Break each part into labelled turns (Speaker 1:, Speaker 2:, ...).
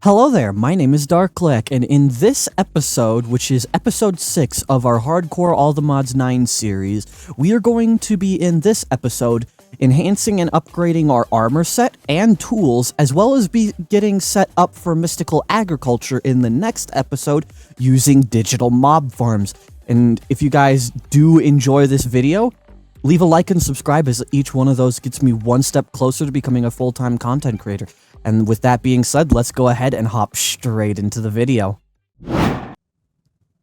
Speaker 1: Hello there, my name is GregTech, and in this episode, which is episode 6 of our Hardcore All the Mods 9 series, we are going to be in this episode enhancing and upgrading our armor set and tools, as well as be getting set up for mystical agriculture in the next episode using digital mob farms. And if you guys do enjoy this video, leave a like and subscribe, as each one of those gets me one step closer to becoming a full-time content creator. And with that being said, let's go ahead and hop straight into the video.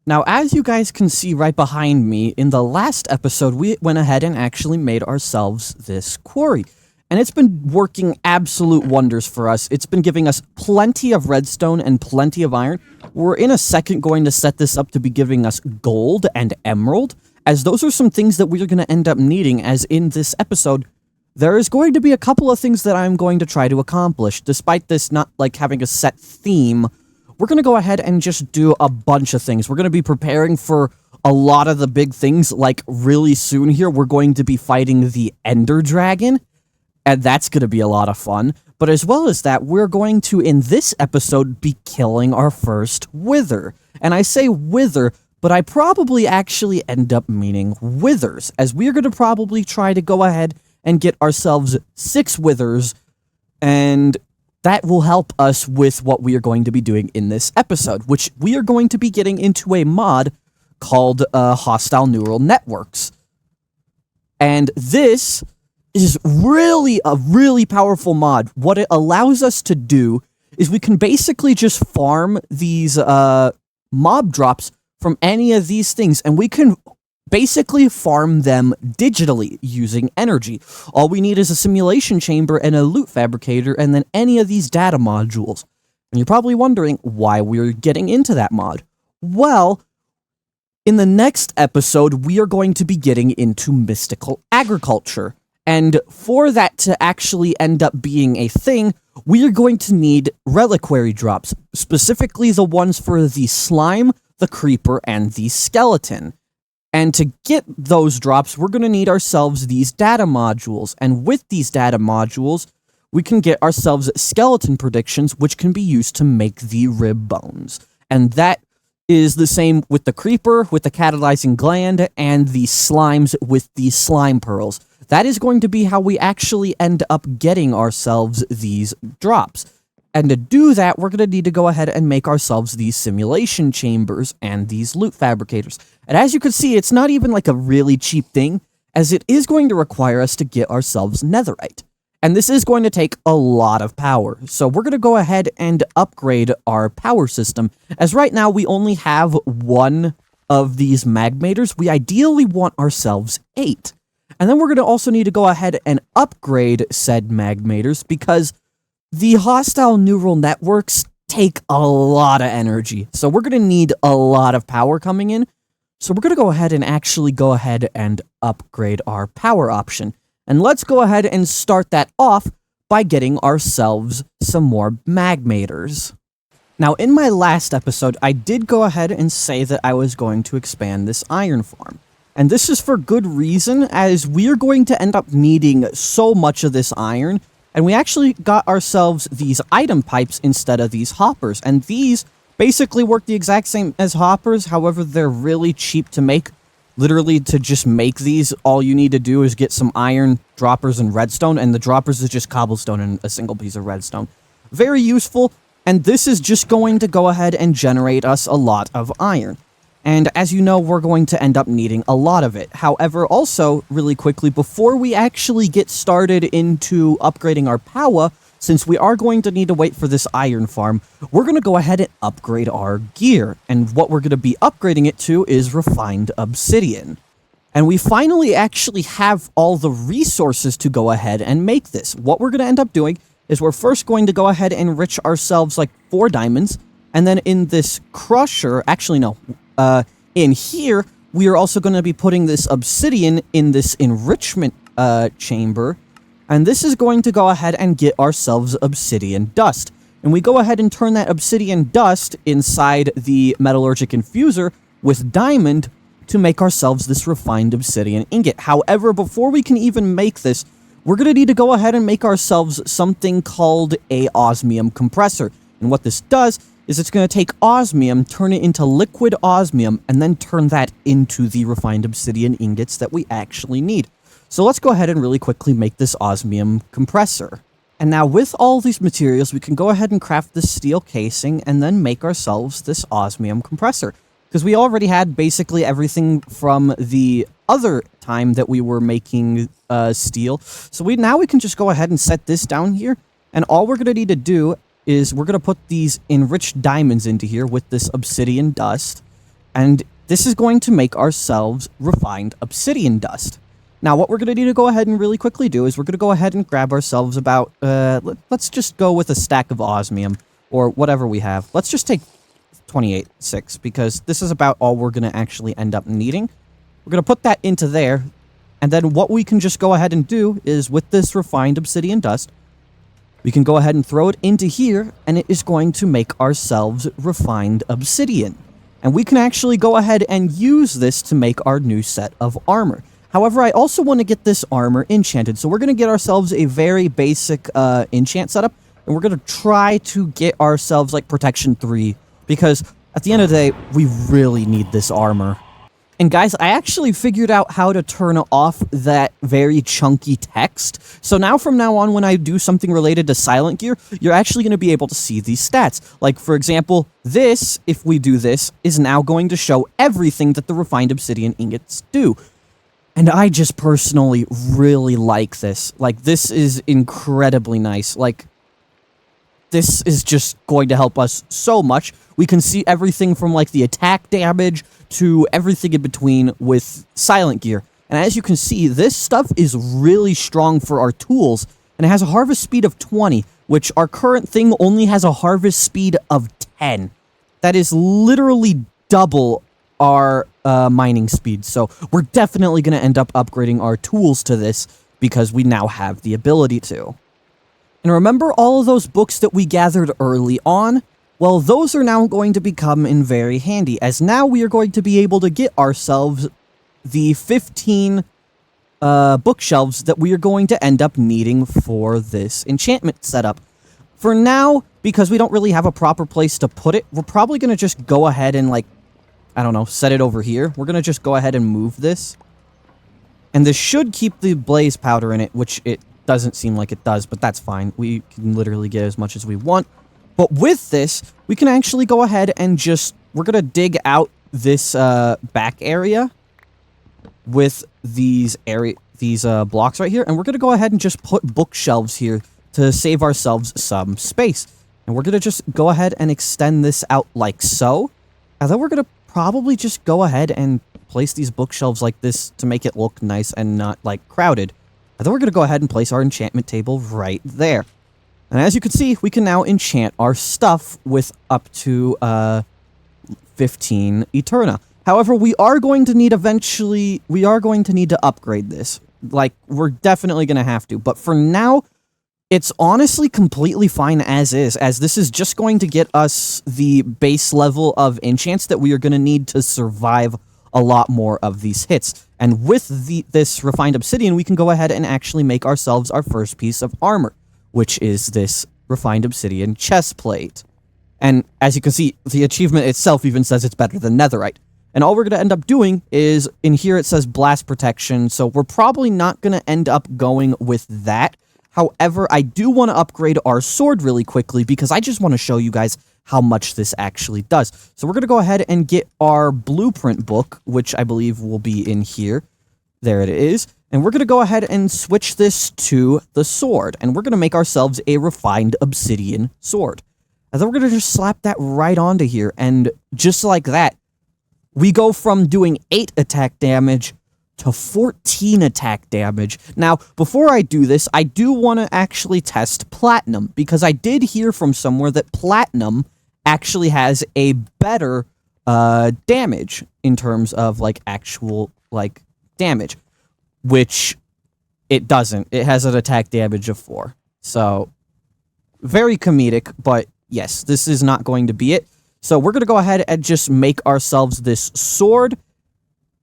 Speaker 1: Now, as you guys can see right behind me, in the last episode, we went ahead and actually made ourselves this quarry. And it's been working absolute wonders for us. It's been giving us plenty of redstone and plenty of iron. We're in a second going to set this up to be giving us gold and emerald, as those are some things that we're going to end up needing, as in this episode, there is going to be a couple of things that I'm going to try to accomplish. Despite this not like having a set theme, we're going to go ahead and just do a bunch of things. We're going to be preparing for a lot of the big things, like really soon here, we're going to be fighting the Ender Dragon, and that's going to be a lot of fun. But as well as that, we're going to, in this episode, be killing our first Wither. And I say Wither, but I probably actually end up meaning Withers, as we're going to probably try to go ahead and get ourselves 6 Withers, and that will help us with what we are going to be doing in this episode, which we are going to be getting into a mod called Hostile Neural Networks. And this is really a really powerful mod. What it allows us to do is we can basically just farm these mob drops from any of these things, and we can basically farm them digitally using energy. All we need is a simulation chamber and a loot fabricator, and then any of these data modules. And you're probably wondering why we're getting into that mod. Well, in the next episode, we are going to be getting into mystical agriculture. And for that to actually end up being a thing, we are going to need reliquary drops, specifically the ones for the slime, the creeper, and the skeleton. And to get those drops, we're going to need ourselves these data modules. And with these data modules, we can get ourselves skeleton predictions, which can be used to make the rib bones. And that is the same with the creeper, with the catalyzing gland, and the slimes with the slime pearls. That is going to be how we actually end up getting ourselves these drops. And to do that, we're going to need to go ahead and make ourselves these simulation chambers and these loot fabricators. And as you can see, it's not even like a really cheap thing, as it is going to require us to get ourselves netherite. And this is going to take a lot of power. So we're going to go ahead and upgrade our power system, as right now we only have 1 of these magmators. We ideally want ourselves 8. And then we're going to also need to go ahead and upgrade said magmators, because the hostile neural networks take a lot of energy. So we're going to need a lot of power coming in. So we're going to go ahead and upgrade our power option. And let's go ahead and start that off by getting ourselves some more magmators. Now, in my last episode, I did go ahead and say that I was going to expand this iron farm. And this is for good reason, as we are going to end up needing so much of this iron. And we actually got ourselves these item pipes instead of these hoppers. And these basically work the exact same as hoppers. However, they're really cheap to make. Literally, to just make these, all you need to do is get some iron, droppers, and redstone. And the droppers is just cobblestone and a single piece of redstone. Very useful. And this is just going to go ahead and generate us a lot of iron. And as you know, we're going to end up needing a lot of it. However, also, really quickly, before we actually get started into upgrading our power, since we are going to need to wait for this iron farm, we're going to go ahead and upgrade our gear. And what we're going to be upgrading it to is refined obsidian. And we finally actually have all the resources to go ahead and make this. What we're going to end up doing is we're first going to go ahead and enrich ourselves like 4 diamonds. And then in this crusher, actually no, in here, we are also going to be putting this obsidian in this enrichment chamber. And this is going to go ahead and get ourselves obsidian dust. And we go ahead and turn that obsidian dust inside the metallurgic infuser with diamond to make ourselves this refined obsidian ingot. However, before we can even make this, we're going to need to go ahead and make ourselves something called a osmium compressor. And what this does is it's going to take osmium, turn it into liquid osmium, and then turn that into the refined obsidian ingots that we actually need. So let's go ahead and really quickly make this osmium compressor. And now with all these materials, we can go ahead and craft this steel casing and then make ourselves this osmium compressor. Because we already had basically everything from the other time that we were making steel. So now we can just go ahead and set this down here. And all we're going to need to do is we're going to put these enriched diamonds into here with this obsidian dust. And this is going to make ourselves refined obsidian dust. Now, what we're going to need to go ahead and really quickly do is we're going to go ahead and grab ourselves about, let's just go with a stack of osmium, or whatever we have. Let's just take 28.6, because this is about all we're going to actually end up needing. We're going to put that into there, and then what we can just go ahead and do is, with this refined obsidian dust, we can go ahead and throw it into here, and it is going to make ourselves refined obsidian. And we can actually go ahead and use this to make our new set of armor. However, I also want to get this armor enchanted, so we're going to get ourselves a very basic enchant setup, and we're going to try to get ourselves, like, Protection 3, because at the end of the day, we really need this armor. And guys, I actually figured out how to turn off that very chunky text, so now from now on, when I do something related to Silent Gear, you're actually going to be able to see these stats. Like, for example, this, if we do this, is now going to show everything that the refined obsidian ingots do. And I just personally really like this. Like, this is incredibly nice. Like, this is just going to help us so much. We can see everything from, like, the attack damage to everything in between with Silent Gear. And as you can see, this stuff is really strong for our tools. And it has a harvest speed of 20, which our current thing only has a harvest speed of 10. That is literally double our mining speed, so we're definitely going to end up upgrading our tools to this because we now have the ability to. And remember all of those books that we gathered early on? Well, those are now going to become in very handy, as now we are going to be able to get ourselves the 15 bookshelves that we are going to end up needing for this enchantment setup. For now, because we don't really have a proper place to put it, we're probably going to just go ahead and, like, I don't know, set it over here. We're going to just go ahead and move this. And this should keep the blaze powder in it, which it doesn't seem like it does, but that's fine. We can literally get as much as we want. But with this, we can actually go ahead and just, we're going to dig out this back area with these blocks right here. And we're going to go ahead and just put bookshelves here to save ourselves some space. And we're going to just go ahead and extend this out like so. And then we're going to probably just go ahead and place these bookshelves like this to make it look nice and not, like, crowded. And then we're going to go ahead and place our enchantment table right there. And as you can see, we can now enchant our stuff with up to 15 Eterna. However, we are going to need to upgrade this. Like, we're definitely going to have to. But for now, it's honestly completely fine as is, as this is just going to get us the base level of enchants that we are going to need to survive a lot more of these hits. And with this refined obsidian, we can go ahead and actually make ourselves our first piece of armor, which is this refined obsidian chest plate. And as you can see, the achievement itself even says it's better than netherite. And all we're going to end up doing is, in here it says blast protection, so we're probably not going to end up going with that. However, I do want to upgrade our sword really quickly because I just want to show you guys how much this actually does. So we're going to go ahead and get our blueprint book, which I believe will be in here. There it is. And we're going to go ahead and switch this to the sword. And we're going to make ourselves a refined obsidian sword. And then we're going to just slap that right onto here. And just like that, we go from doing 8 attack damage to 14 attack damage. Now, before I do this, I do want to actually test platinum, because I did hear from somewhere that platinum actually has a better damage in terms of, like, actual, like, damage, which it doesn't. It has an attack damage of 4. So, very comedic, but yes, this is not going to be it. So we're going to go ahead and just make ourselves this sword.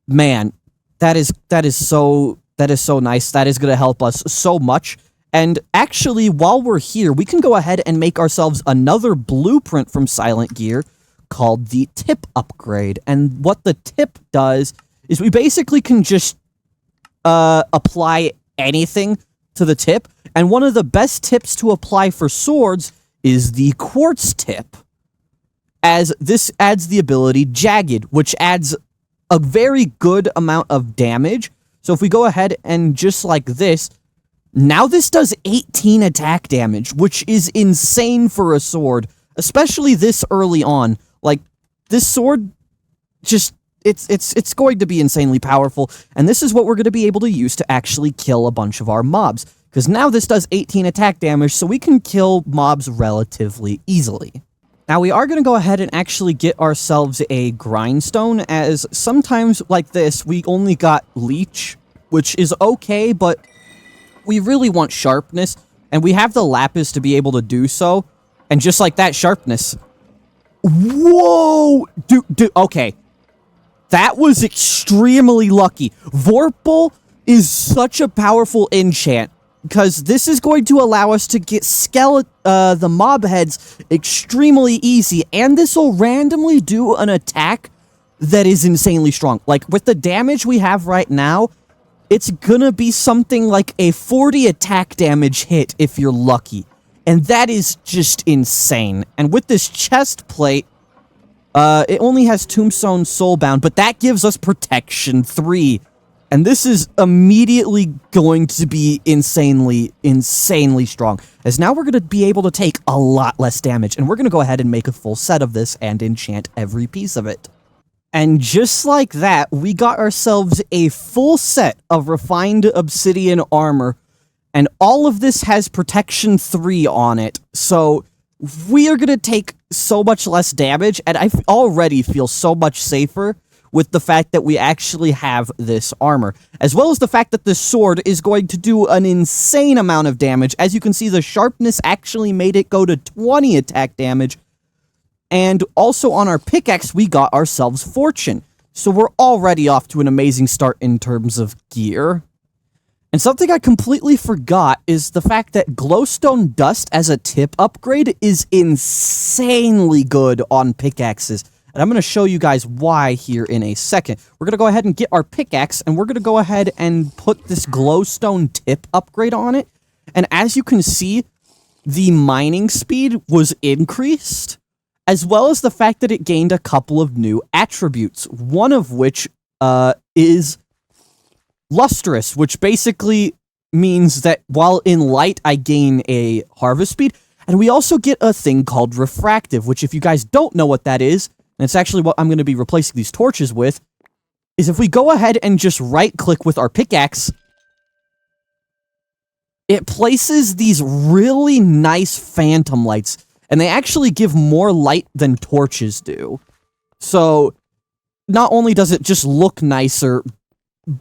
Speaker 1: Man, that is so nice. That is going to help us so much. And actually, while we're here, we can go ahead and make ourselves another blueprint from Silent Gear called the tip upgrade. And what the tip does is we basically can just apply anything to the tip. And one of the best tips to apply for swords is the quartz tip, as this adds the ability Jagged, which adds a very good amount of damage. So if we go ahead and just like this, now this does 18 attack damage, which is insane for a sword, especially this early on. Like, this sword just, it's going to be insanely powerful, and this is what we're going to be able to use to actually kill a bunch of our mobs, because now this does 18 attack damage, so we can kill mobs relatively easily. Now, we are going to go ahead and actually get ourselves a grindstone, as sometimes like this, we only got leech, which is okay, but we really want sharpness, and we have the lapis to be able to do so, and just like that, sharpness. Whoa! Dude, okay. That was extremely lucky. Vorpal is such a powerful enchant, because this is going to allow us to get the mob heads extremely easy, and this will randomly do an attack that is insanely strong. Like, with the damage we have right now, it's gonna be something like a 40 attack damage hit if you're lucky. And that is just insane. And with this chest plate, it only has Tombstone Soulbound, but that gives us Protection 3. And this is immediately going to be insanely strong. As now we're going to be able to take a lot less damage. And we're going to go ahead and make a full set of this and enchant every piece of it. And just like that, we got ourselves a full set of refined obsidian armor. And all of this has Protection 3 on it. So we are going to take so much less damage. And I already feel so much safer with the fact that we actually have this armor, as well as the fact that this sword is going to do an insane amount of damage. As you can see, the sharpness actually made it go to 20 attack damage, and also on our pickaxe, we got ourselves Fortune, so we're already off to an amazing start in terms of gear. And something I completely forgot is the fact that glowstone dust as a tip upgrade is insanely good on pickaxes. And I'm going to show you guys why here in a second. We're going to go ahead and get our pickaxe, and we're going to go ahead and put this glowstone tip upgrade on it. And as you can see, the mining speed was increased, as well as the fact that it gained a couple of new attributes, one of which is lustrous, which basically means that while in light, I gain a harvest speed. And we also get a thing called refractive, which if you guys don't know what that is, and it's actually what I'm going to be replacing these torches with, is if we go ahead and just right-click with our pickaxe, it places these really nice phantom lights, and they actually give more light than torches do. So, not only does it just look nicer,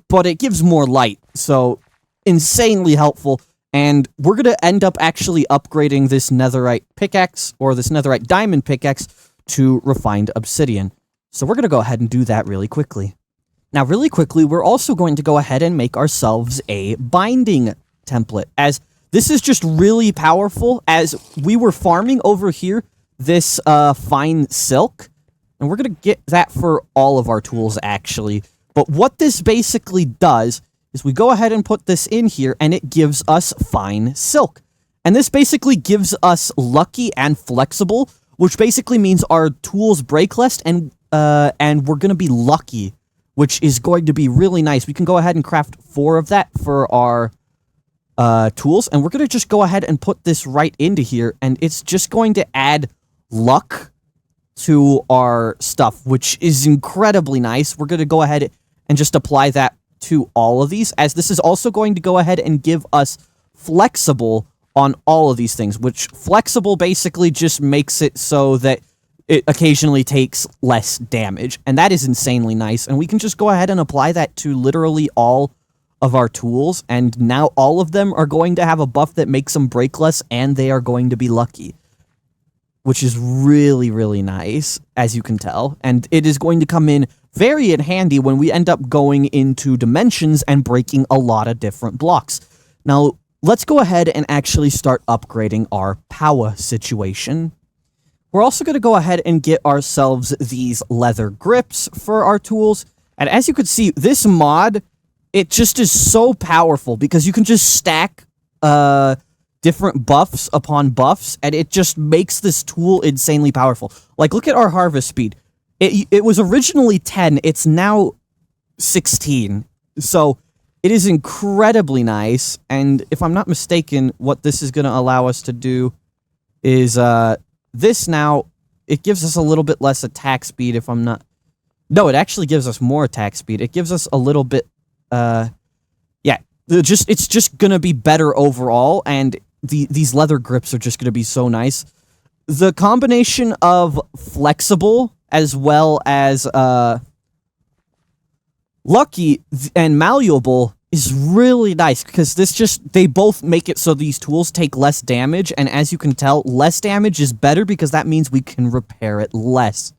Speaker 1: but it gives more light, so insanely helpful, and we're going to end up actually upgrading this netherite pickaxe, or this netherite diamond pickaxe, to refined obsidian. So we're going to go ahead and do that really quickly. Now, really quickly, we're also going to go ahead and make ourselves a binding template, as this is just really powerful, as we were farming over here this fine silk, and we're going to get that for all of our tools, actually. But what this basically does is we go ahead and put this in here, and it gives us fine silk. And this basically gives us lucky and flexible, which basically means our tools break less, and we're going to be lucky, which is going to be really nice. We can go ahead and craft 4 of that for our tools, and we're going to just go ahead and put this right into here, and it's just going to add luck to our stuff, which is incredibly nice. We're going to go ahead and just apply that to all of these, as this is also going to go ahead and give us flexible on all of these things, which flexible basically just makes it so that it occasionally takes less damage, and that is insanely nice. And we can just go ahead and apply that to literally all of our tools, and now all of them are going to have a buff that makes them break less, and they are going to be lucky, which is really, really nice, as you can tell. And it is going to come in very handy when we end up going into dimensions and breaking a lot of different blocks. Now, let's go ahead and actually start upgrading our power situation. We're also going to go ahead and get ourselves these leather grips for our tools. And as you can see, this mod, it just is so powerful because you can just stack different buffs upon buffs, and it just makes this tool insanely powerful. Like, look at our harvest speed. It was originally 10, it's now 16. So it is incredibly nice, and if I'm not mistaken, what this is going to allow us to do is, this now, it gives us a little bit less attack speed if I'm not... No, it actually gives us more attack speed. It gives us a little bit, yeah, it's just gonna be better overall, and these leather grips are just gonna be so nice. The combination of flexible as well as, lucky and malleable is really nice, because they both make it so these tools take less damage, and as you can tell, less damage is better because that means we can repair it less.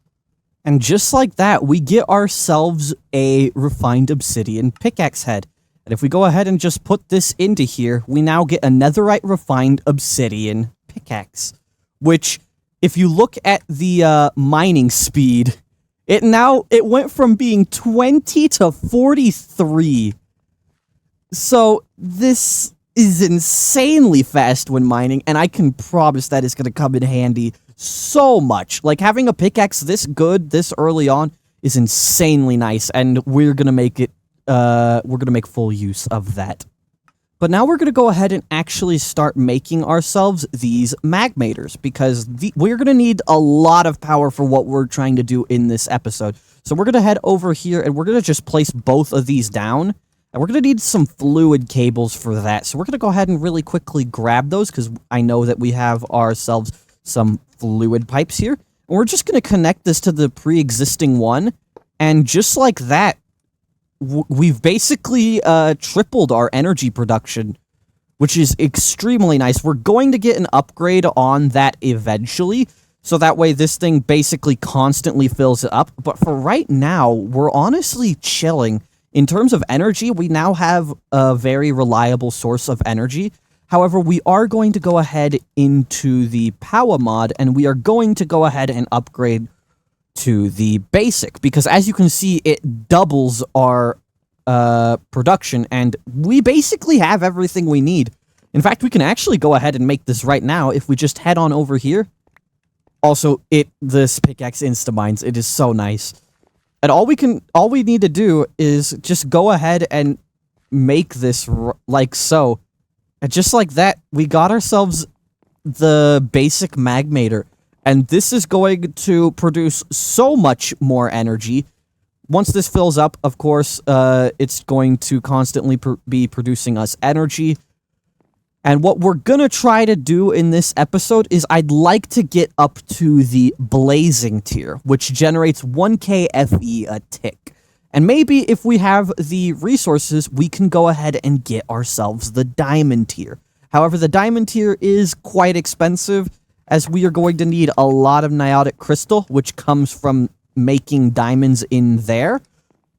Speaker 1: And just like that, we get ourselves a refined obsidian pickaxe head. And if we go ahead and just put this into here, we now get a netherite refined obsidian pickaxe. Which, if you look at the mining speed, it went from being 20 to 43. So this is insanely fast when mining, and I can promise that is going to come in handy so much. Like, having a pickaxe this good this early on is insanely nice, and we're going to make it, we're going to make full use of that. But now we're going to go ahead and actually start making ourselves these magmators, because we're going to need a lot of power for what we're trying to do in this episode. So we're going to head over here, and we're going to just place both of these down. And we're going to need some fluid cables for that. So we're going to go ahead and really quickly grab those, because I know that we have ourselves some fluid pipes here. And we're just going to connect this to the pre-existing one. And just like that, we've basically tripled our energy production, which is extremely nice. We're going to get an upgrade on that eventually, so that way this thing basically constantly fills it up. But for right now, we're honestly chilling. In terms of energy, we now have a very reliable source of energy. However, we are going to go ahead into the power mod, and we are going to go ahead and upgrade to the basic, because as you can see, it doubles our production, and we basically have everything we need. In fact, we can actually go ahead and make this right now if we just head on over here. Also, this pickaxe insta-mines. It is so nice. And all we need to do is just go ahead and make this like so. And just like that, we got ourselves the basic magmator. And this is going to produce so much more energy. Once this fills up, of course, it's going to constantly be producing us energy. And what we're gonna try to do in this episode is I'd like to get up to the blazing tier, which generates 1k FE a tick. And maybe if we have the resources, we can go ahead and get ourselves the diamond tier. However, the diamond tier is quite expensive, as we are going to need a lot of niotic crystal, which comes from making diamonds in there.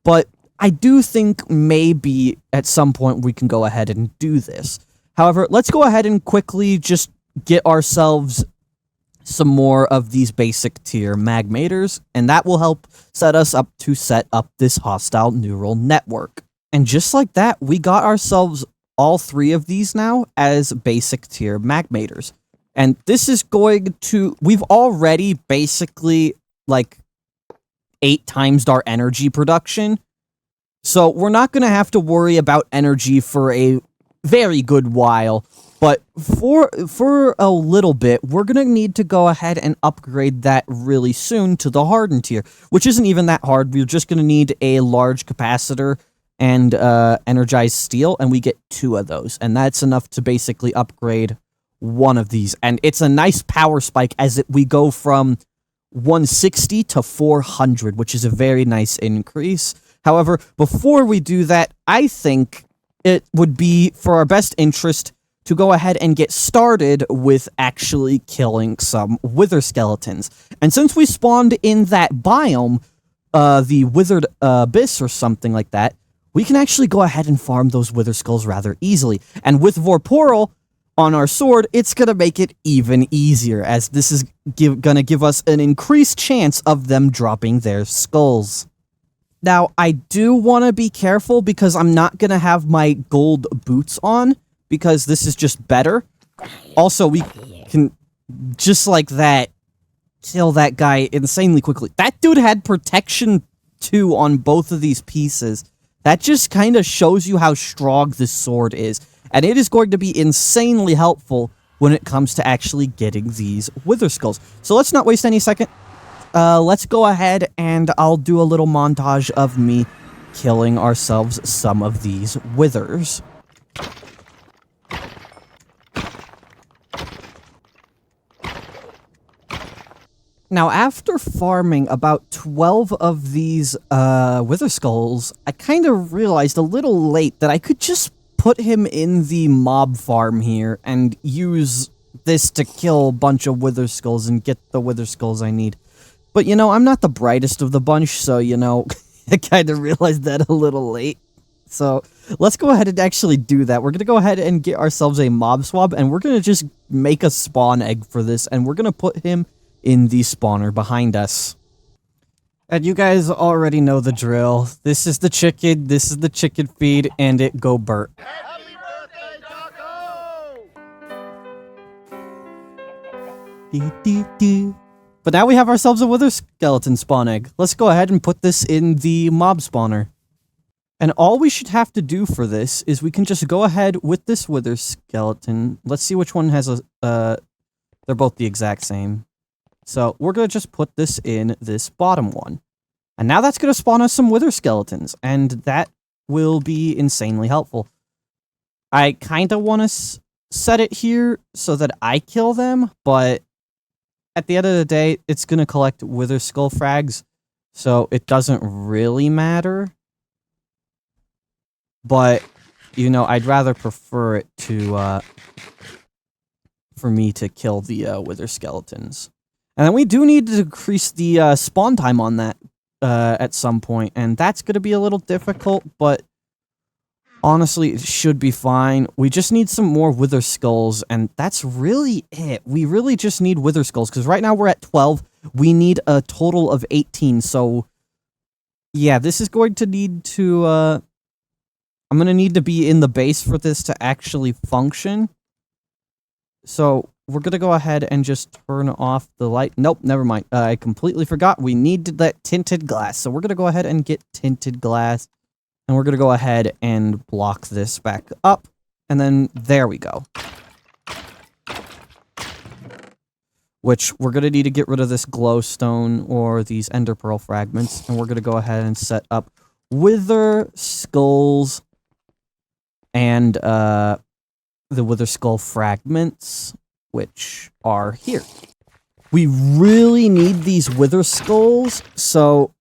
Speaker 1: But I do think maybe at some point we can go ahead and do this. However, let's go ahead and quickly just get ourselves some more of these basic tier magmators, and that will help set us up to set up this hostile neural network. And just like that, we got ourselves all 3 of these now as basic tier magmators. And this is going to... We've already basically, like, 8 times our energy production, so we're not going to have to worry about energy for a very good while, but for a little bit, we're gonna need to go ahead and upgrade that really soon to the hardened tier, which isn't even that hard. We're just gonna need a large capacitor and energized steel, and we get 2 of those, and that's enough to basically upgrade one of these. And it's a nice power spike as we go from 160 to 400, which is a very nice increase. However, before we do that, I think it would be for our best interest to go ahead and get started with actually killing some wither skeletons. And since we spawned in that biome, the withered abyss or something like that, we can actually go ahead and farm those Wither Skulls rather easily. And with Vorporal on our sword, it's going to make it even easier, as this is going to give us an increased chance of them dropping their skulls. Now, I do want to be careful because I'm not going to have my gold boots on, because this is just better. Also, we can, just like that, kill that guy insanely quickly. That dude had protection 2 on both of these pieces. That just kind of shows you how strong this sword is. And it is going to be insanely helpful when it comes to actually getting these Wither Skulls. So let's not waste any second. Let's go ahead and I'll do a little montage of me killing ourselves some of these Withers. Now, after farming about 12 of these Wither Skulls, I kind of realized a little late that I could just put him in the mob farm here and use this to kill a bunch of Wither Skulls and get the Wither Skulls I need. But, you know, I'm not the brightest of the bunch, so, you know, I kind of realized that a little late. So, let's go ahead and actually do that. We're going to go ahead and get ourselves a mob swab, and we're going to just make a spawn egg for this, and we're going to put him in the spawner behind us. And you guys already know the drill. This is the chicken feed, and it go Bert.
Speaker 2: Happy birthday, Taco!
Speaker 1: But now we have ourselves a Wither Skeleton spawn egg. Let's go ahead and put this in the mob spawner. And all we should have to do for this is we can just go ahead with this Wither Skeleton. Let's see which one has a, they're both the exact same. So we're going to just put this in this bottom one. And now that's going to spawn us some Wither Skeletons, and that will be insanely helpful. I kind of want to set it here so that I kill them, but at the end of the day, it's going to collect Wither Skull frags, so it doesn't really matter. But, you know, I'd rather prefer it to, for me to kill the Wither Skeletons. And then we do need to increase the spawn time on that at some point, and that's going to be a little difficult, but honestly, it should be fine. We just need some more Wither Skulls, and that's really it. We really just need Wither Skulls, because right now we're at 12. We need a total of 18, so yeah, this is going to need to, I'm going to need to be in the base for this to actually function. So we're going to go ahead and just turn off the light. Nope, never mind. I completely forgot. We need that tinted glass. So we're going to go ahead and get tinted glass. And we're going to go ahead and block this back up. And then there we go. Which we're going to need to get rid of this glowstone or these ender pearl fragments. And we're going to go ahead and set up Wither Skulls and the Wither Skull fragments, which are here. We really need these Wither Skulls, so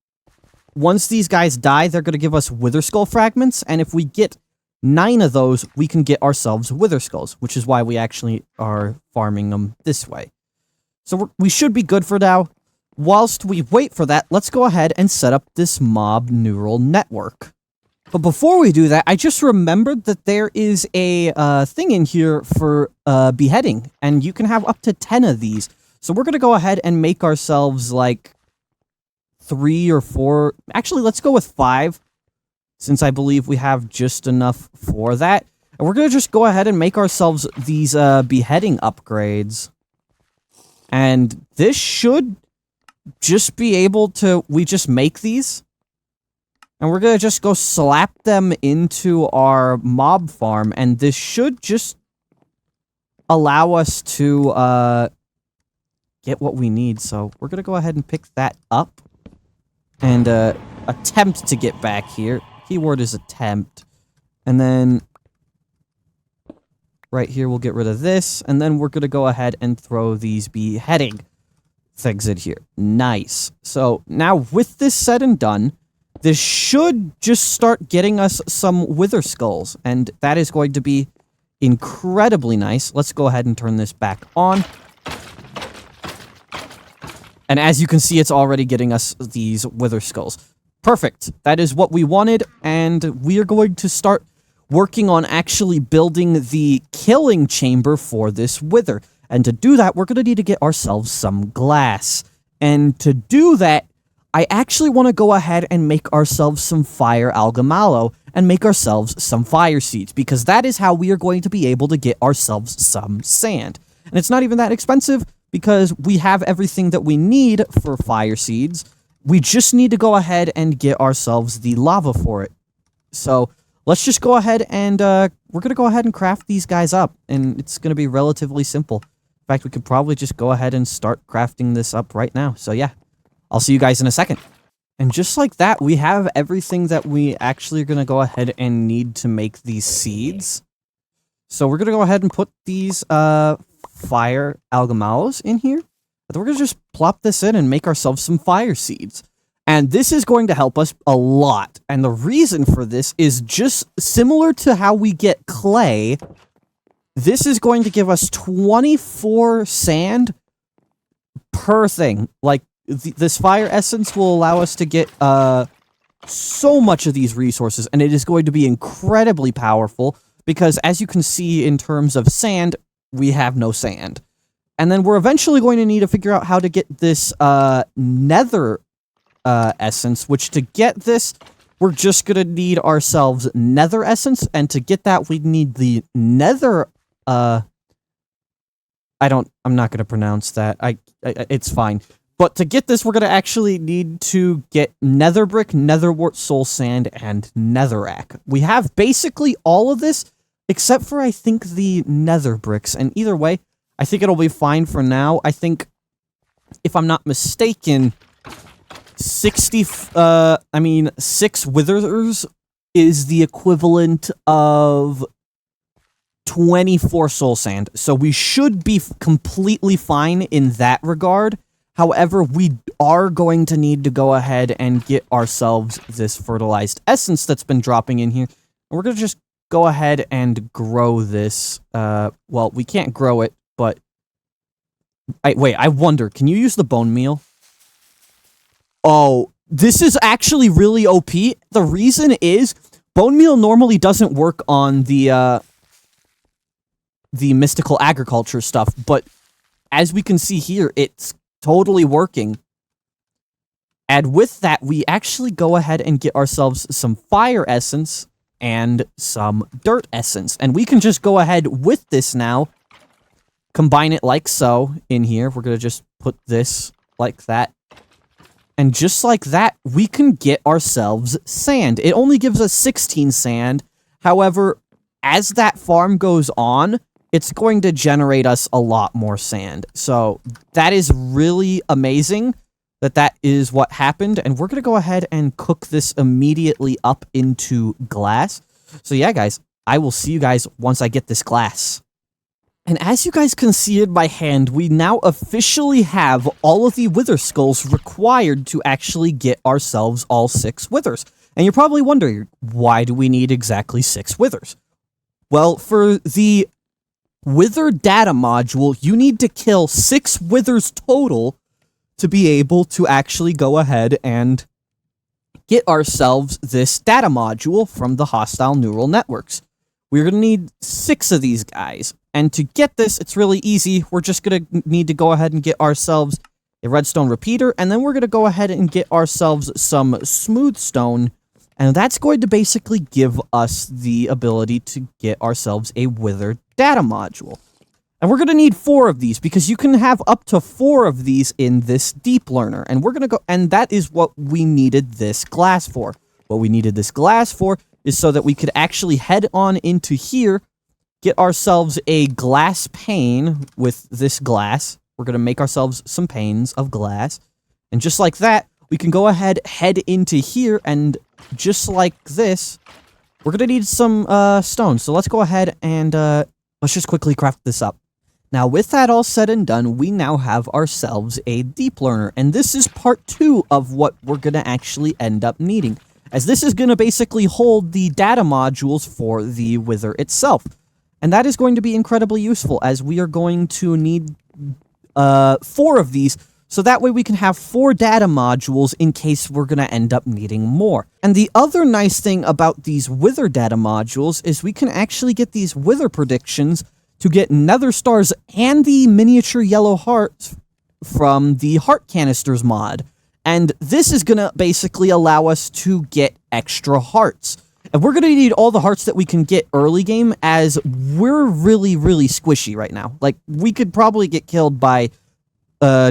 Speaker 1: once these guys die, they're going to give us Wither Skull fragments, and if we get 9 of those, we can get ourselves Wither Skulls, which is why we actually are farming them this way. So we should be good for now. Whilst we wait for that, let's go ahead and set up this mob neural network. But before we do that, I just remembered that there is a thing in here for beheading, and you can have up to 10 of these. So we're going to go ahead and make ourselves, like, 3 or 4... Actually, let's go with 5, since I believe we have just enough for that. And we're going to just go ahead and make ourselves these beheading upgrades. And this should just be able to... We just make these. And we're going to just go slap them into our mob farm, and this should just allow us to get what we need. So we're going to go ahead and pick that up and attempt to get back here. Keyword is attempt. And then right here we'll get rid of this, and then we're going to go ahead and throw these beheading things in here. Nice. So now with this said and done, this should just start getting us some Wither Skulls, and that is going to be incredibly nice. Let's go ahead and turn this back on. And as you can see, it's already getting us these Wither Skulls. Perfect. That is what we wanted, and we are going to start working on actually building the killing chamber for this wither. And to do that, we're going to need to get ourselves some glass. And to do that, I actually want to go ahead and make ourselves some fire algamallow and make ourselves some fire seeds, because that is how we are going to be able to get ourselves some sand. And it's not even that expensive, because we have everything that we need for fire seeds. We just need to go ahead and get ourselves the lava for it. So let's just go ahead and we're going to go ahead and craft these guys up, and it's going to be relatively simple. In fact, we could probably just go ahead and start crafting this up right now. So yeah, I'll see you guys in a second. And just like that, we have everything that we actually are going to go ahead and need to make these seeds. So we're going to go ahead and put these fire algamallows in here. But we're going to just plop this in and make ourselves some fire seeds. And this is going to help us a lot. And the reason for this is just similar to how we get clay. This is going to give us 24 sand per thing. Like, this fire essence will allow us to get so much of these resources, and it is going to be incredibly powerful, because as you can see in terms of sand, we have no sand. And then we're eventually going to need to figure out how to get this nether essence, which to get this, we're just going to need ourselves nether essence, and to get that, we need the nether, I'm not going to pronounce that. It's fine. But to get this, we're going to actually need to get nether brick, netherwort, soul sand, and netherrack. We have basically all of this, except for, I think, the nether bricks. And either way, I think it'll be fine for now. I think, if I'm not mistaken, 6 withers is the equivalent of 24 soul sand. So we should be completely fine in that regard. However, we are going to need to go ahead and get ourselves this fertilized essence that's been dropping in here. And we're going to just go ahead and grow this. Well, we can't grow it, but... wait, I wonder, can you use the bone meal? Oh, this is actually really OP. The reason is, bone meal normally doesn't work on the mystical agriculture stuff, but as we can see here, it's totally working. And with that, we actually go ahead and get ourselves some fire essence and some dirt essence. And we can just go ahead with this now, combine it like so in here. We're going to just put this like that. And just like that, we can get ourselves sand. It only gives us 16 sand. However, as that farm goes on, it's going to generate us a lot more sand. So that is really amazing that that is what happened. And we're going to go ahead and cook this immediately up into glass. So yeah, guys, I will see you guys once I get this glass. And as you guys can see in my hand, we now officially have all of the wither skulls required to actually get ourselves all 6 withers. And you're probably wondering, why do we need exactly 6 withers? Well, for the wither data module, you need to kill 6 withers total to be able to actually go ahead and get ourselves this data module from the hostile neural networks. We're going to need 6 of these guys. And to get this, it's really easy. We're just going to need to go ahead and get ourselves a redstone repeater, and then we're going to go ahead and get ourselves some smooth stone, and that's going to basically give us the ability to get ourselves a wither data module. And we're going to need 4 of these, because you can have up to 4 of these in this deep learner. And we're going to go, and that is what we needed this glass for. What we needed this glass for is so that we could actually head on into here, get ourselves a glass pane with this glass. We're going to make ourselves some panes of glass. And just like that, we can go ahead, head into here, and just like this, we're going to need some stone. So let's go ahead and let's just quickly craft this up. Now, with that all said and done, we now have ourselves a deep learner, and this is part 2 of what we're going to actually end up needing, as this is going to basically hold the data modules for the wither itself. And that is going to be incredibly useful, as we are going to need 4 of these, So that way we can have 4 data modules in case we're going to end up needing more. And the other nice thing about these wither data modules is we can actually get these wither predictions to get nether stars and the miniature yellow hearts from the heart canisters mod. And this is going to basically allow us to get extra hearts. And we're going to need all the hearts that we can get early game, as we're really, really squishy right now. Like, we could probably get killed by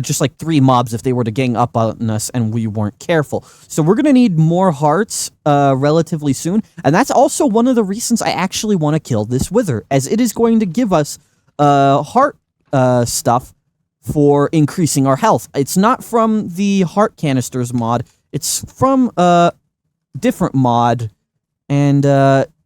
Speaker 1: just like 3 mobs if they were to gang up on us and we weren't careful. So we're going to need more hearts relatively soon. And that's also one of the reasons I actually want to kill this wither, as it is going to give us heart stuff for increasing our health. It's not from the heart canisters mod. It's from a different mod. And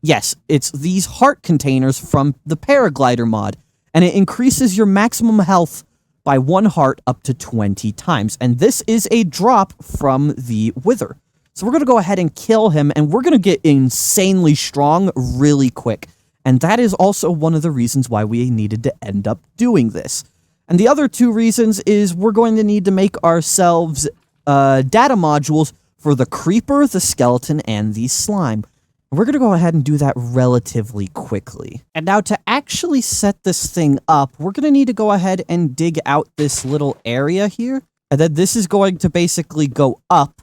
Speaker 1: yes, it's these heart containers from the paraglider mod. And it increases your maximum health by 1 heart up to 20 times. And this is a drop from the wither. So we're going to go ahead and kill him, and we're going to get insanely strong really quick. And that is also one of the reasons why we needed to end up doing this. And the other 2 reasons is we're going to need to make ourselves data modules for the creeper, the skeleton, and the slime. We're going to go ahead and do that relatively quickly. And now to actually set this thing up, we're going to need to go ahead and dig out this little area here. And then this is going to basically go up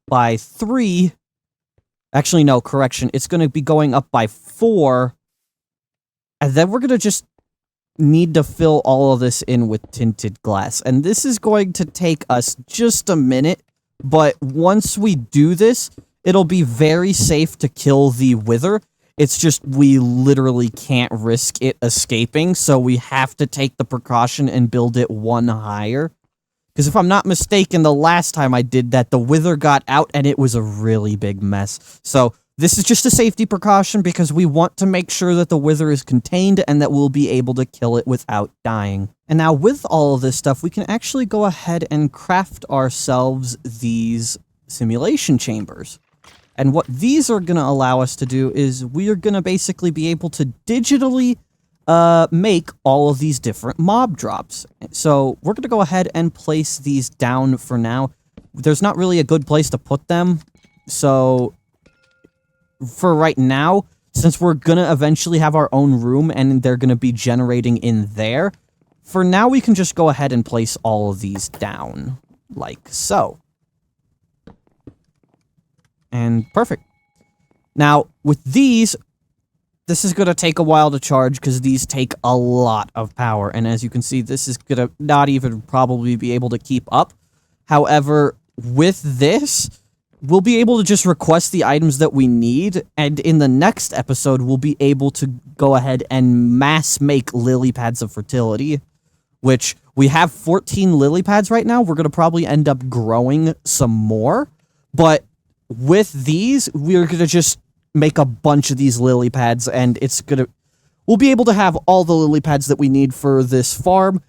Speaker 1: by 3. Actually, no, correction. It's going to be going up by 4. And then we're going to just need to fill all of this in with tinted glass. And this is going to take us just a minute. But once we do this, it'll be very safe to kill the wither. It's just we literally can't risk it escaping, so we have to take the precaution and build it 1 higher. Because if I'm not mistaken, the last time I did that, the wither got out and it was a really big mess. So this is just a safety precaution because we want to make sure that the wither is contained and that we'll be able to kill it without dying. And now with all of this stuff, we can actually go ahead and craft ourselves these simulation chambers. And what these are going to allow us to do is we are going to basically be able to digitally make all of these different mob drops. So we're going to go ahead and place these down for now. There's not really a good place to put them. So for right now, since we're going to eventually have our own room and they're going to be generating in there, for now we can just go ahead and place all of these down like so. And perfect. Now, with these, this is going to take a while to charge because these take a lot of power. And as you can see, this is going to not even probably be able to keep up. However, with this, we'll be able to just request the items that we need. And in the next episode, we'll be able to go ahead and mass make lily pads of fertility, which we have 14 lily pads right now. We're going to probably end up growing some more. But with these, we're going to just make a bunch of these lily pads, and we'll be able to have all the lily pads that we need for this farm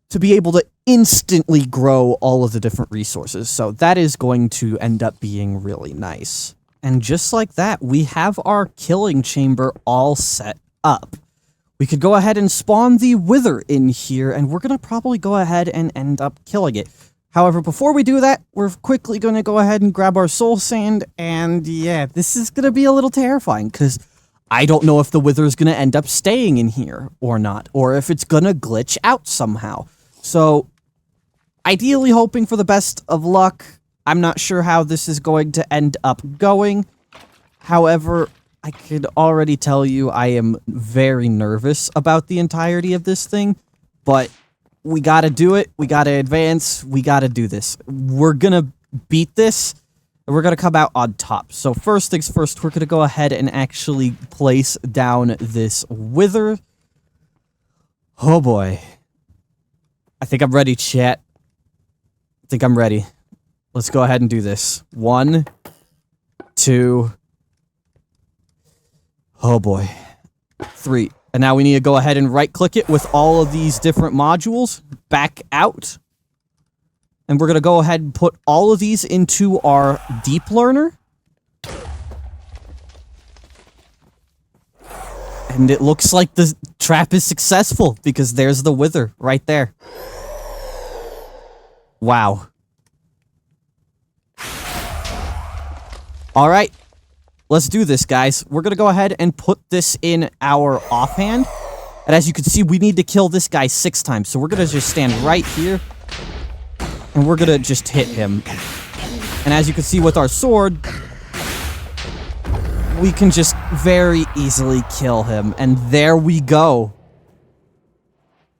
Speaker 1: to be able to instantly grow all of the different resources. So that is going to end up being really nice. And just like that, we have our killing chamber all set up. We could go ahead and spawn the wither in here, and we're going to probably go ahead and end up killing it. However, before we do that, we're quickly going to go ahead and grab our soul sand, and yeah, this is going to be a little terrifying, because I don't know if the wither is going to end up staying in here or not, or if it's going to glitch out somehow. So, ideally hoping for the best of luck. I'm not sure how this is going to end up going. However, I could already tell you I am very nervous about the entirety of this thing, but we gotta do it. We gotta advance. We gotta do this. We're gonna beat this, and we're gonna come out on top. So first things first, we're gonna go ahead and actually place down this wither. Oh boy. I think I'm ready, chat. I think I'm ready. Let's go ahead and do this. 1, 2. Oh boy. 3. And now we need to go ahead and right-click it with all of these different modules. Back out. And we're going to go ahead and put all of these into our deep learner. And it looks like the trap is successful because there's the wither right there. Wow. All right. Let's do this, guys. We're going to go ahead and put this in our offhand. And as you can see, we need to kill this guy 6 times. So we're going to just stand right here. And we're going to just hit him. And as you can see with our sword, we can just very easily kill him. And there we go.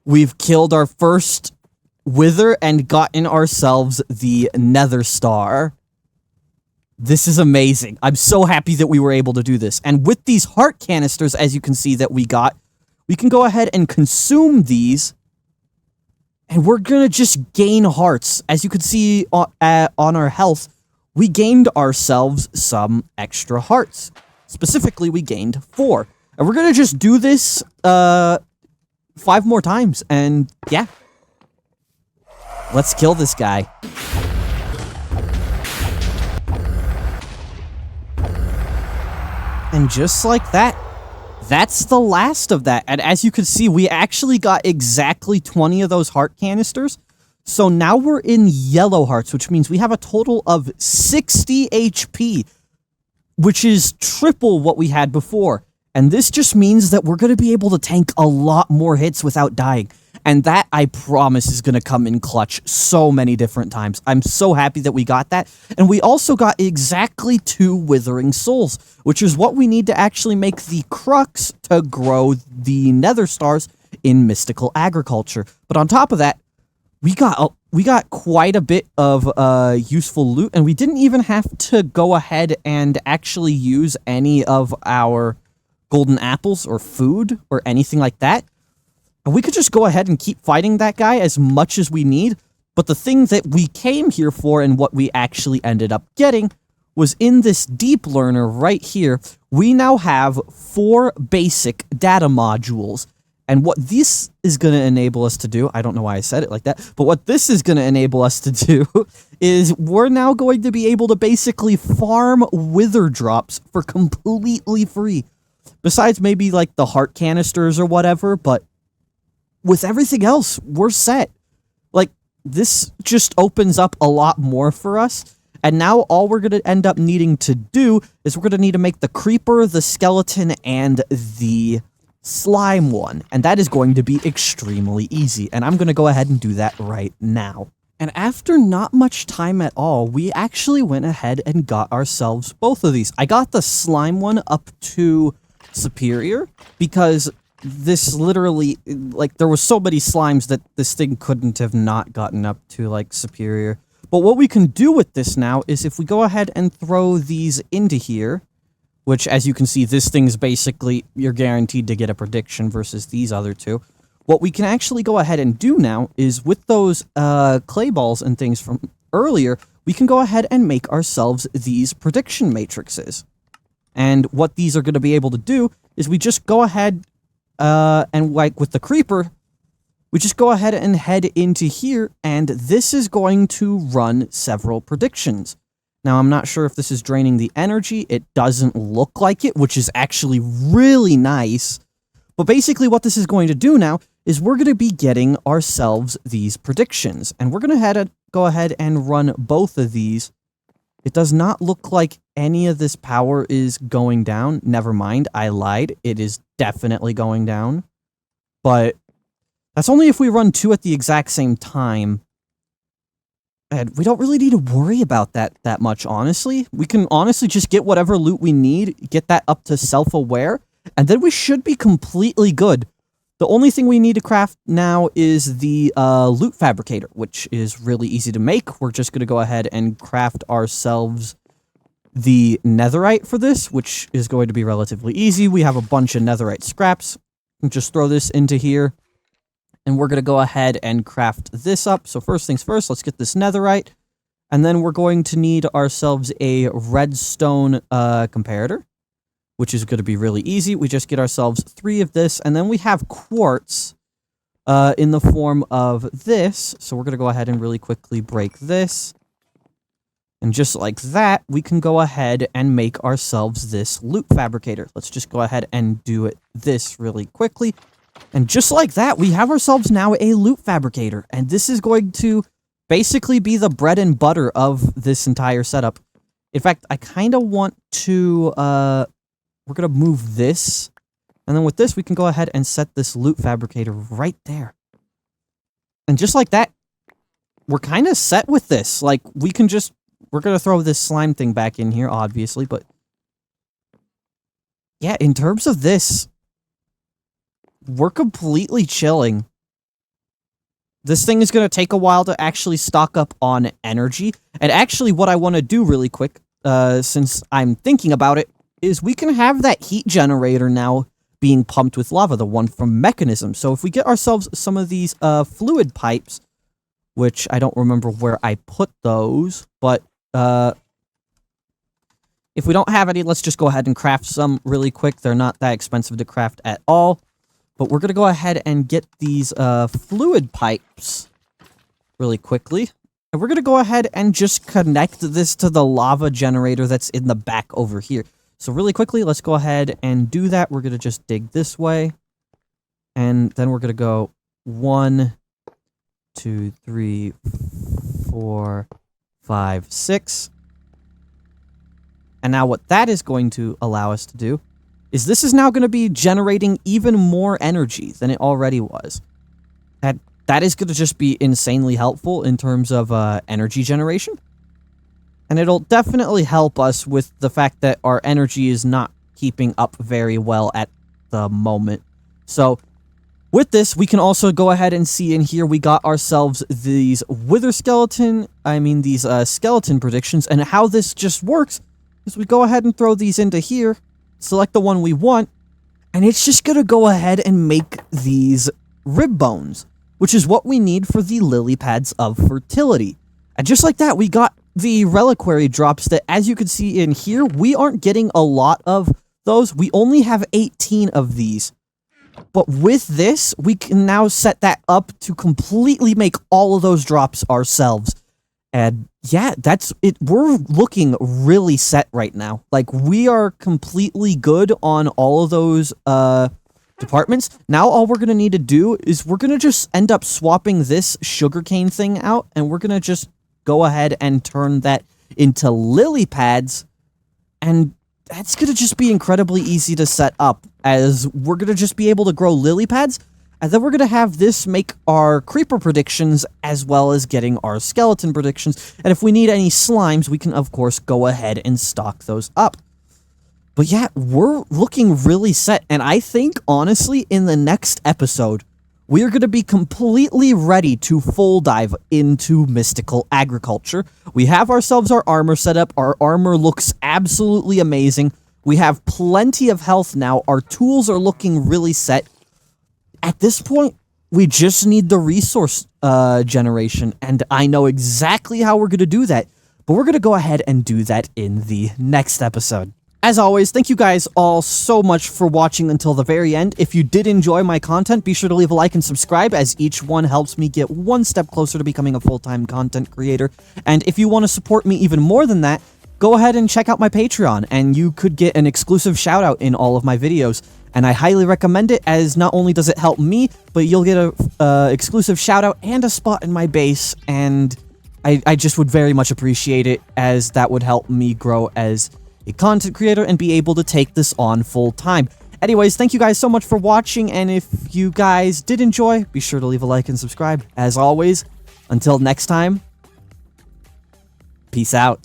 Speaker 1: We've killed our first Wither and gotten ourselves the Nether Star. This is amazing. I'm so happy that we were able to do this. And with these heart canisters, as you can see that we got, we can go ahead and consume these. And we're going to just gain hearts. As you can see on our health, we gained ourselves some extra hearts. Specifically, we gained 4. And we're going to just do this 5 more times. And yeah. Let's kill this guy. And just like that, that's the last of that. And as you can see, we actually got exactly 20 of those heart canisters. So now we're in yellow hearts, which means we have a total of 60 HP, which is triple what we had before. And this just means that we're going to be able to tank a lot more hits without dying. And that, I promise, is going to come in clutch so many different times. I'm so happy that we got that. And we also got exactly 2 Withering Souls, which is what we need to actually make the crux to grow the Nether Stars in Mystical Agriculture. But on top of that, we got quite a bit of useful loot, and we didn't even have to go ahead and actually use any of our golden apples or food or anything like that. And we could just go ahead and keep fighting that guy as much as we need. But the thing that we came here for and what we actually ended up getting was in this deep learner right here. We now have 4 basic data modules. And what this is going to enable us to do, I don't know why I said it like that, but what this is going to enable us to do is we're now going to be able to basically farm wither drops for completely free. Besides maybe like the heart canisters or whatever, but with everything else, we're set. Like, this just opens up a lot more for us. And now all we're going to end up needing to do is we're going to need to make the creeper, the skeleton, and the slime one. And that is going to be extremely easy. And I'm going to go ahead and do that right now. And after not much time at all, we actually went ahead and got ourselves both of these. I got the slime one up to superior because this literally, like, there was so many slimes that this thing couldn't have not gotten up to, like, superior. But what we can do with this now is if we go ahead and throw these into here, which, as you can see, this thing's basically, you're guaranteed to get a prediction versus these other two. What we can actually go ahead and do now is with those clay balls and things from earlier, we can go ahead and make ourselves these prediction matrices. And what these are going to be able to do is we just go ahead and like with the creeper, we just go ahead and head into here, and this is going to run several predictions. Now, I'm not sure if this is draining the energy. It doesn't look like it, which is actually really nice. But basically what this is going to do now is we're going to be getting ourselves these predictions, and we're going to go ahead and run both of these. It does not look like any of this power is going down. Never mind, I lied. It is definitely going down. But that's only if we run 2 at the exact same time. And we don't really need to worry about that much, honestly. We can honestly just get whatever loot we need, get that up to self-aware, and then we should be completely good. The only thing we need to craft now is the loot fabricator, which is really easy to make. We're just going to go ahead and craft ourselves the netherite for this, which is going to be relatively easy. We have a bunch of netherite scraps. We can just throw this into here, and we're going to go ahead and craft this up. So first things first, let's get this netherite, and then we're going to need ourselves a redstone comparator, which is going to be really easy. We just get ourselves 3 of this, and then we have quartz in the form of this. So we're going to go ahead and really quickly break this. And just like that, we can go ahead and make ourselves this loot fabricator. Let's just go ahead and do this really quickly. And just like that, we have ourselves now a loot fabricator. And this is going to basically be the bread and butter of this entire setup. In fact, I kind of want to, we're going to move this. And then with this, we can go ahead and set this loot fabricator right there. And just like that, we're kind of set with this. Like, we can just, we're going to throw this slime thing back in here, obviously, but yeah, in terms of this, we're completely chilling. This thing is going to take a while to actually stock up on energy. And actually, what I want to do really quick, since I'm thinking about it, is we can have that heat generator now being pumped with lava, the one from Mechanism. So if we get ourselves some of these fluid pipes, which I don't remember where I put those, but if we don't have any, let's just go ahead and craft some really quick. They're not that expensive to craft at all. But we're going to go ahead and get these fluid pipes really quickly. And we're going to go ahead and just connect this to the lava generator that's in the back over here. So really quickly, let's go ahead and do that. We're going to just dig this way. And then we're going to go 1, 2, 3, 4, 5, 6. And now what that is going to allow us to do is this is now going to be generating even more energy than it already was. That is going to just be insanely helpful in terms of energy generation. And it'll definitely help us with the fact that our energy is not keeping up very well at the moment. So with this, we can also go ahead and see in here we got ourselves these skeleton predictions. And how this just works is we go ahead and throw these into here. Select the one we want, and it's just going to go ahead and make these rib bones, which is what we need for the lily pads of fertility. And just like that, we got the reliquary drops that, as you can see in here, we aren't getting a lot of those. We only have 18 of these. But with this, we can now set that up to completely make all of those drops ourselves. And yeah, that's it. We're looking really set right now. Like, we are completely good on all of those departments. Now all we're going to need to do is we're going to just end up swapping this sugarcane thing out, and we're going to just go ahead and turn that into lily pads. And that's going to just be incredibly easy to set up, as we're going to just be able to grow lily pads. And then we're going to have this make our creeper predictions as well as getting our skeleton predictions. And if we need any slimes, we can, of course, go ahead and stock those up. But yeah, we're looking really set. And I think, honestly, in the next episode, we're going to be completely ready to full dive into mystical agriculture. We have ourselves our armor set up. Our armor looks absolutely amazing. We have plenty of health now. Our tools are looking really set. At this point, we just need the resource generation, and I know exactly how we're going to do that, but we're going to go ahead and do that in the next episode. As always, thank you guys all so much for watching until the very end. If you did enjoy my content, be sure to leave a like and subscribe, as each one helps me get one step closer to becoming a full-time content creator. And if you want to support me even more than that, go ahead and check out my Patreon, and you could get an exclusive shout-out in all of my videos. And I highly recommend it, as not only does it help me, but you'll get a exclusive shout-out and a spot in my base, and I just would very much appreciate it, as that would help me grow as a content creator and be able to take this on full-time. Anyways, thank you guys so much for watching, and if you guys did enjoy, be sure to leave a like and subscribe. As always, until next time, peace out.